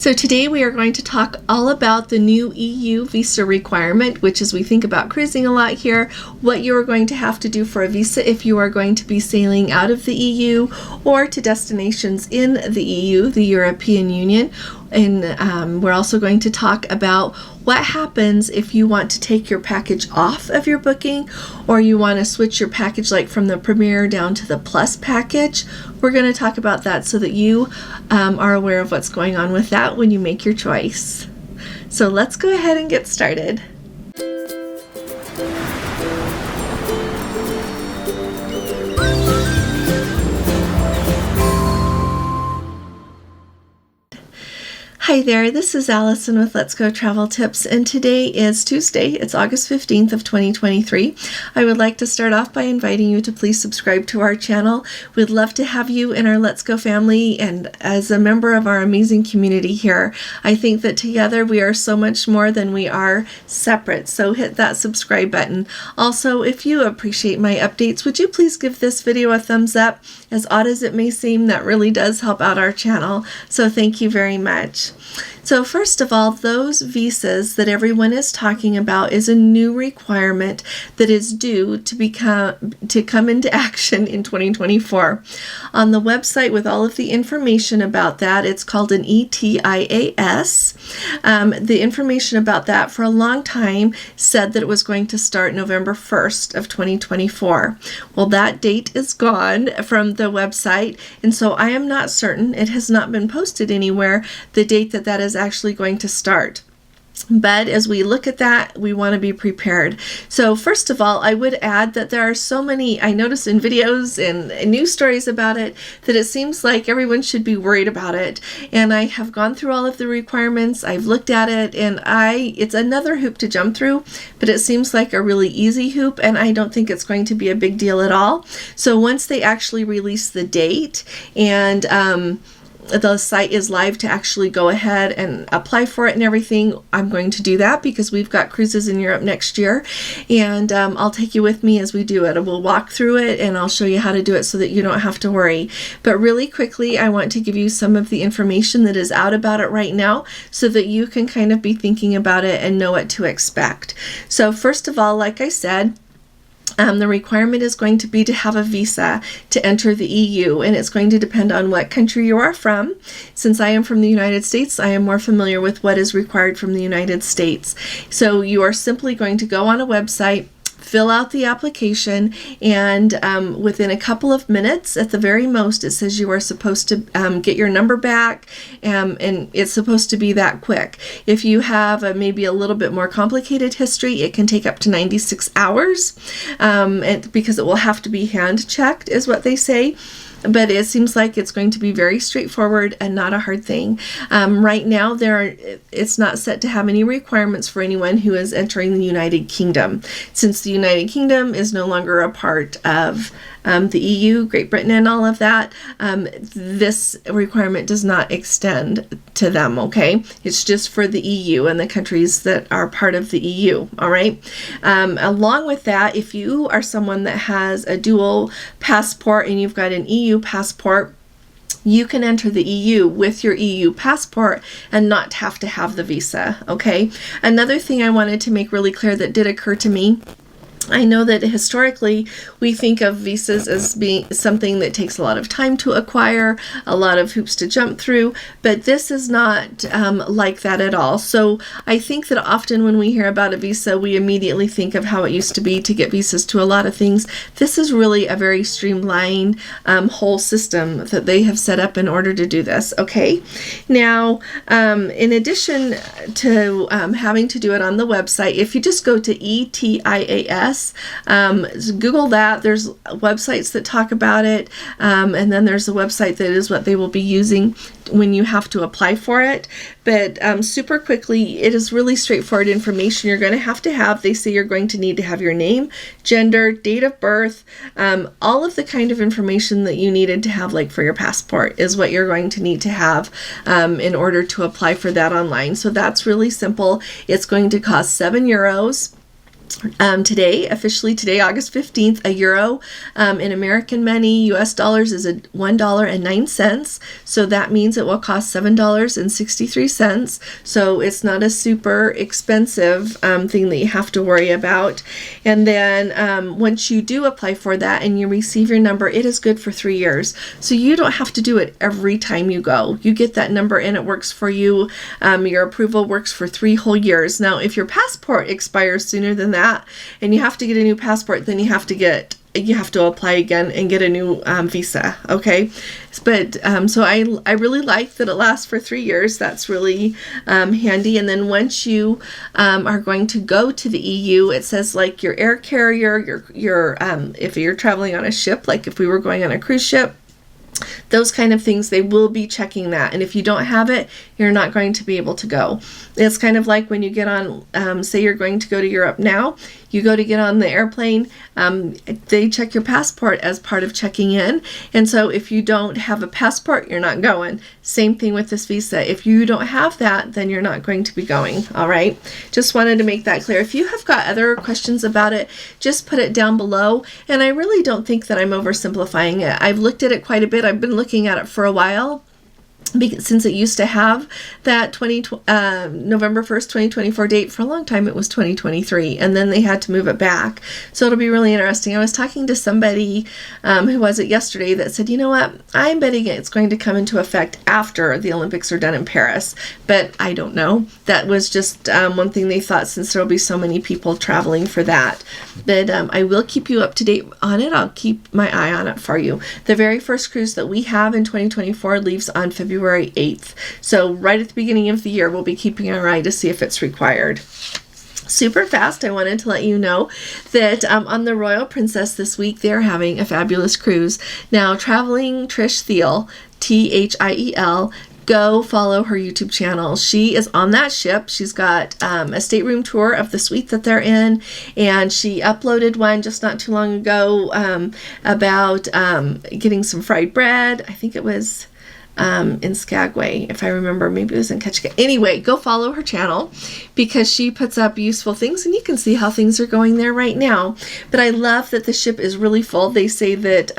So today we are going to talk all about the new EU visa requirement, which as we think about cruising a lot here, what you are going to have to do for a visa if you are going to be sailing out of the EU or to destinations in the EU, the European Union. And we're also going to talk about what happens if you want to take your package off of your booking or you want to switch your package like from the Premier down to the Plus package. We're going to talk about that so that you are aware of what's going on with that when you make your choice. So let's go ahead and get started. Hi there, this is Allison with Let's Go Travel Tips, and today is Tuesday. It's August 15th of 2023. I would like to start off by inviting you to please subscribe to our channel. We'd love to have you in our Let's Go family and as a member of our amazing community here. I think that together we are so much more than we are separate, so hit that subscribe button. Also, if you appreciate my updates, would you please give this video a thumbs up? As odd as it may seem, that really does help out our channel, so thank you very much. So first of all, those visas that everyone is talking about is a new requirement that is due to come into action in 2024. On the website with all of the information about that, it's called an ETIAS. The information about that for a long time said that it was going to start November 1st of 2024. Well, that date is gone from the website, and so I am not certain, it has not been posted anywhere, the date that is actually going to start. But as we look at that, we want to be prepared. So first of all, I would add that there are so many, I notice in videos and news stories about it, that it seems like everyone should be worried about it. And I have gone through all of the requirements, I've looked at it, and it's another hoop to jump through, but it seems like a really easy hoop, and I don't think it's going to be a big deal at all. So once they actually release the date and the site is live to actually go ahead and apply for it and everything, I'm going to do that because we've got cruises in Europe next year, and I'll take you with me as we do it. We'll walk through it and I'll show you how to do it so that you don't have to worry. But really quickly, I want to give you some of the information that is out about it right now so that you can kind of be thinking about it and know what to expect. So first of all, like I said, the requirement is going to be to have a visa to enter the EU, and it's going to depend on what country you are from. Since I am from the United States, I am more familiar with what is required from the United States. So you are simply going to go on a website, fill out the application, and within a couple of minutes at the very most, it says you are supposed to get your number back, and it's supposed to be that quick. If you have maybe a little bit more complicated history, it can take up to 96 hours because it will have to be hand checked is what they say. But it seems like it's going to be very straightforward and not a hard thing. Right now, it's not set to have any requirements for anyone who is entering the United Kingdom. Since the United Kingdom is no longer a part of the EU, Great Britain, and all of that, this requirement does not extend to them, okay? It's just for the EU and the countries that are part of the EU, all right? Along with that, if you are someone that has a dual passport and you've got an EU passport, you can enter the EU with your EU passport and not have to have the visa, okay? Another thing I wanted to make really clear that did occur to me, I know that historically we think of visas as being something that takes a lot of time to acquire, a lot of hoops to jump through, but this is not like that at all. So I think that often when we hear about a visa, we immediately think of how it used to be to get visas to a lot of things. This is really a very streamlined whole system that they have set up in order to do this, okay? Now, in addition to having to do it on the website, if you just go to ETIAS, Google that. There's websites that talk about it, and then there's a website that is what they will be using when you have to apply for it. But super quickly, it is really straightforward information you're going to have. They say you're going to need to have your name, gender, date of birth, all of the kind of information that you needed to have, like for your passport, is what you're going to need to have in order to apply for that online. So that's really simple. It's going to cost €7. Officially today, August 15th, a euro in American money, US dollars, is $1.09. So that means it will cost $7.63. So it's not a super expensive thing that you have to worry about. And then once you do apply for that and you receive your number, it is good for 3 years. So you don't have to do it every time you go. You get that number and it works for you. Your approval works for 3 whole years. Now, if your passport expires sooner than that, and you have to get a new passport, then you have to apply again and get a new visa. Okay, but so I really like that it lasts for 3 years. That's really handy. And then once you are going to go to the EU, it says like your air carrier, your if you're traveling on a ship, like if we were going on a cruise ship, those kind of things, they will be checking that. And if you don't have it, you're not going to be able to go. It's kind of like when you get on, say you're going to go to Europe now, you go to get on the airplane, they check your passport as part of checking in. And so if you don't have a passport, you're not going. Same thing with this visa. If you don't have that, then you're not going to be going. All right. Just wanted to make that clear. If you have got other questions about it, just put it down below. And I really don't think that I'm oversimplifying it. I've looked at it quite a bit. I've been looking at it for a while, since it used to have that November 1st, 2024 date. For a long time, it was 2023, and then they had to move it back. So it'll be really interesting. I was talking to somebody who was it yesterday that said, you know what, I'm betting it's going to come into effect after the Olympics are done in Paris, but I don't know. That was just one thing they thought, since there will be so many people traveling for that. But I will keep you up to date on it. I'll keep my eye on it for you. The very first cruise that we have in 2024 leaves on February 8th. So right at the beginning of the year, we'll be keeping our eye to see if it's required. Super fast, I wanted to let you know that on the Royal Princess this week, they're having a fabulous cruise. Now, traveling Trish Thiel, Thiel, go follow her YouTube channel. She is on that ship. She's got a stateroom tour of the suite that they're in, and she uploaded one just not too long ago about getting some fried bread. I think it was in Skagway, if I remember. Maybe it was in Ketchikan. Anyway, go follow her channel because she puts up useful things, and you can see how things are going there right now. But I love that the ship is really full. They say that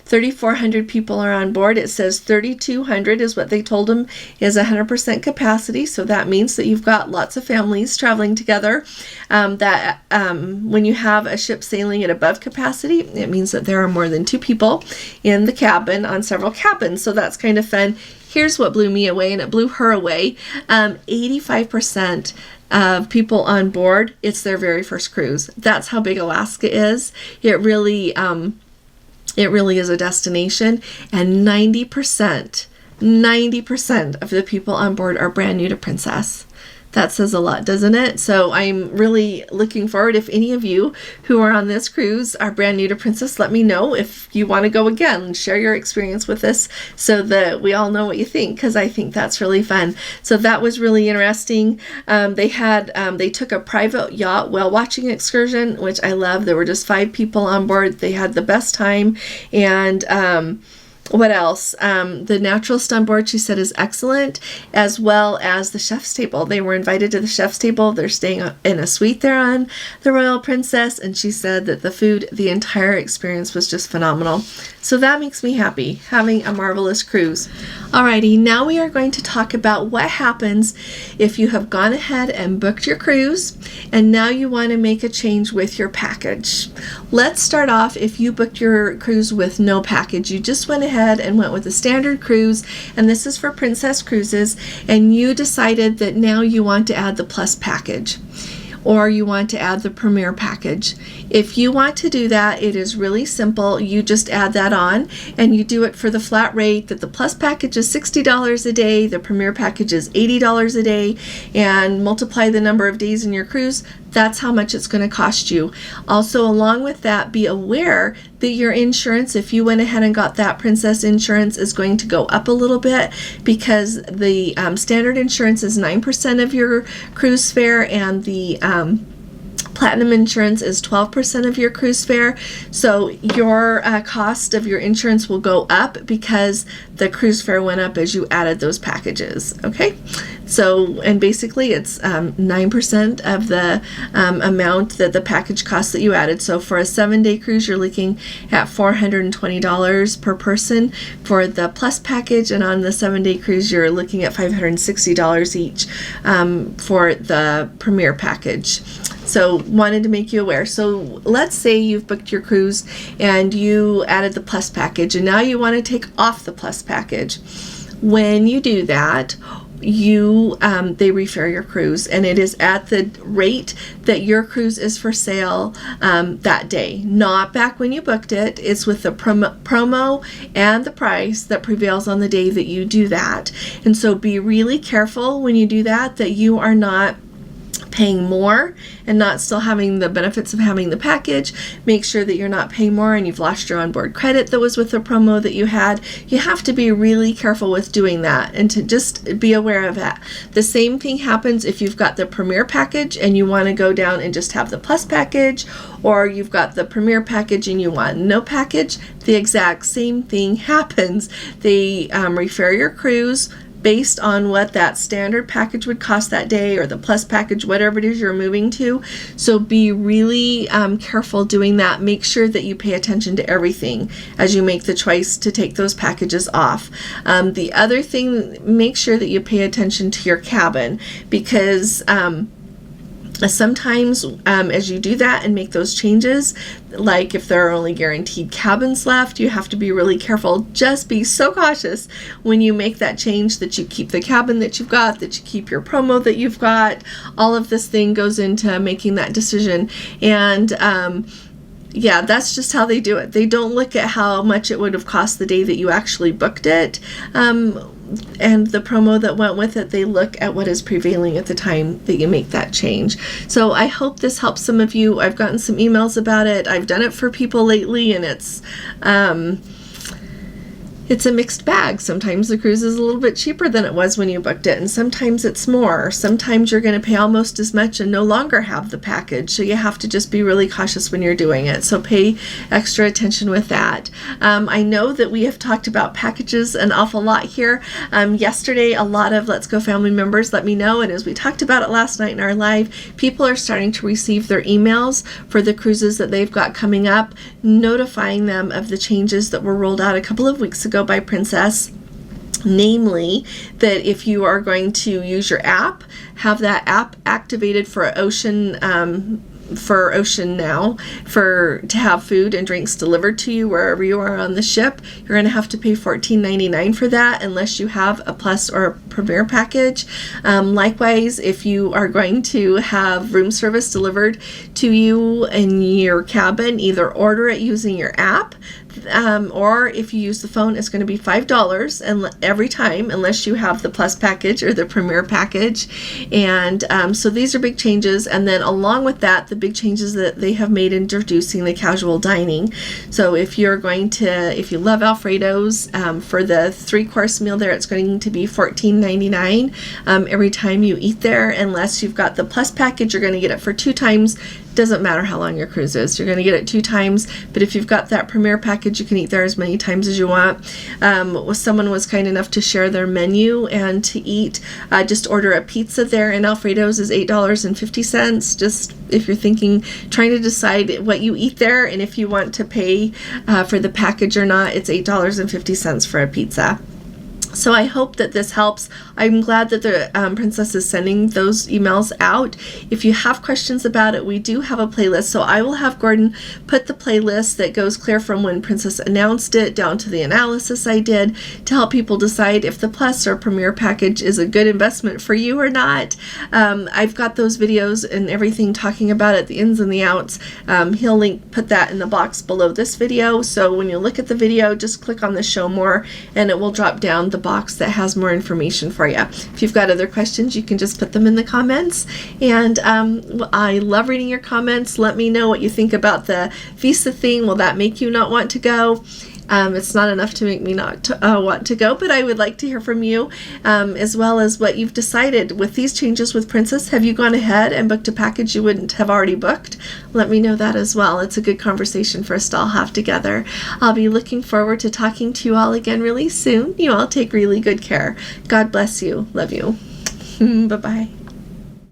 3,400 people are on board. It says 3,200 is what they told them is 100% capacity. So that means that you've got lots of families traveling together. When you have a ship sailing at above capacity, it means that there are more than 2 people in the cabin on several cabins. So that's kind of fun. Here's what blew me away, and it blew her away. 85% of people on board, it's their very first cruise. That's how big Alaska is. It really is a destination, and 90% of the people on board are brand new to Princess. That says a lot, doesn't it? So I'm really looking forward. If any of you who are on this cruise are brand new to Princess, let me know if you want to go again and share your experience with us so that we all know what you think, because I think that's really fun. So that was really interesting. They took a private yacht whale watching excursion, which I love. There were just 5 people on board. They had the best time. And what else? The naturalist on board, she said, is excellent, as well as the chef's table. They were invited to the chef's table. They're staying in a suite there on the Royal Princess, and she said that the food, the entire experience was just phenomenal. So that makes me happy, having a marvelous cruise. Alrighty, now we are going to talk about what happens if you have gone ahead and booked your cruise, and now you want to make a change with your package. Let's start off if you booked your cruise with no package. You just went ahead and went with a standard cruise, and this is for Princess Cruises, and you decided that now you want to add the Plus package, or you want to add the Premier package. If you want to do that, it is really simple. You just add that on, and you do it for the flat rate that the Plus package is $60 a day, the Premier package is $80 a day, and multiply the number of days in your cruise. That's how much it's going to cost you. Also, along with that, be aware that your insurance, if you went ahead and got that Princess insurance, is going to go up a little bit, because the standard insurance is 9% of your cruise fare, and the Platinum insurance is 12% of your cruise fare, so your cost of your insurance will go up because the cruise fare went up as you added those packages, okay? So, and basically it's 9% of the amount that the package cost that you added. So for a 7-day cruise, you're looking at $420 per person for the Plus package, and on the 7-day cruise, you're looking at $560 each for the Premier package. So wanted to make you aware. So let's say you've booked your cruise and you added the Plus package, and now you want to take off the Plus package. When you do that, they refare your cruise, and it is at the rate that your cruise is for sale that day, not back when you booked it. It's with the promo and the price that prevails on the day that you do that. And so be really careful when you do that you are not paying more and not still having the benefits of having the package. Make sure that you're not paying more and you've lost your onboard credit that was with the promo that you had. You have to be really careful with doing that and to just be aware of that. The same thing happens if you've got the Premier package and you want to go down and just have the Plus package, or you've got the Premier package and you want no package. The exact same thing happens. They refer your cruise based on what that standard package would cost that day, or the Plus package, whatever it is you're moving to. So be really careful doing that. Make sure that you pay attention to everything as you make the choice to take those packages off. The other thing, make sure that you pay attention to your cabin, because sometimes as you do that and make those changes, like if there are only guaranteed cabins left, you have to be really careful. Just be so cautious when you make that change that you keep the cabin that you've got, that you keep your promo that you've got. All of this thing goes into making that decision. And yeah, that's just how they do it. They don't look at how much it would have cost the day that you actually booked it and the promo that went with it. They look at what is prevailing at the time that you make that change. So I hope this helps some of you. I've gotten some emails about it. I've done it for people lately, and it's a mixed bag. Sometimes the cruise is a little bit cheaper than it was when you booked it, and sometimes it's more. Sometimes you're going to pay almost as much and no longer have the package, so you have to just be really cautious when you're doing it. So pay extra attention with that. I know that we have talked about packages an awful lot here. Yesterday, a lot of Let's Go family members let me know, and as we talked about it last night in our live, people are starting to receive their emails for the cruises that they've got coming up, notifying them of the changes that were rolled out a couple of weeks ago by Princess, namely that if you are going to use your app, have that app activated for Ocean Now to have food and drinks delivered to you wherever you are on the ship. You're going to have to pay $14.99 for that unless you have a Plus or a Premier package. Likewise, if you are going to have room service delivered to you in your cabin, either order it using your app, or if you use the phone, it's going to be $5 every time unless you have the Plus package or the Premier package. And so these are big changes. And then along with that, the big changes that they have made introducing the casual dining. So if you love Alfredo's, for the 3-course meal there, it's going to be $14.99 every time you eat there. Unless you've got the Plus package, you're going to get it for 2 times. Doesn't matter how long your cruise is, you're going to get it 2 times. But if you've got that Premier package, you can eat there as many times as you want. Someone was kind enough to share their menu and to eat, just order a pizza there, and Alfredo's is $8.50. Just if you're trying to decide what you eat there and if you want to pay for the package or not, it's $8.50 for a pizza. So I hope that this helps. I'm glad that the Princess is sending those emails out. If you have questions about it, we do have a playlist. So I will have Gordon put the playlist that goes clear from when Princess announced it down to the analysis I did to help people decide if the Plus or Premier package is a good investment for you or not. I've got those videos and everything talking about it, the ins and the outs. He'll put that in the box below this video. So when you look at the video, just click on the show more and it will drop down the box that has more information for you. If you've got other questions, you can just put them in the comments. And I love reading your comments. Let me know what you think about the visa thing. Will that make you not want to go? It's not enough to make me not want to go, but I would like to hear from you, as well as what you've decided with these changes with Princess. Have you gone ahead and booked a package you wouldn't have already booked? Let me know that as well. It's a good conversation for us to all have together. I'll be looking forward to talking to you all again really soon. You all take really good care. God bless you. Love you. Bye-bye.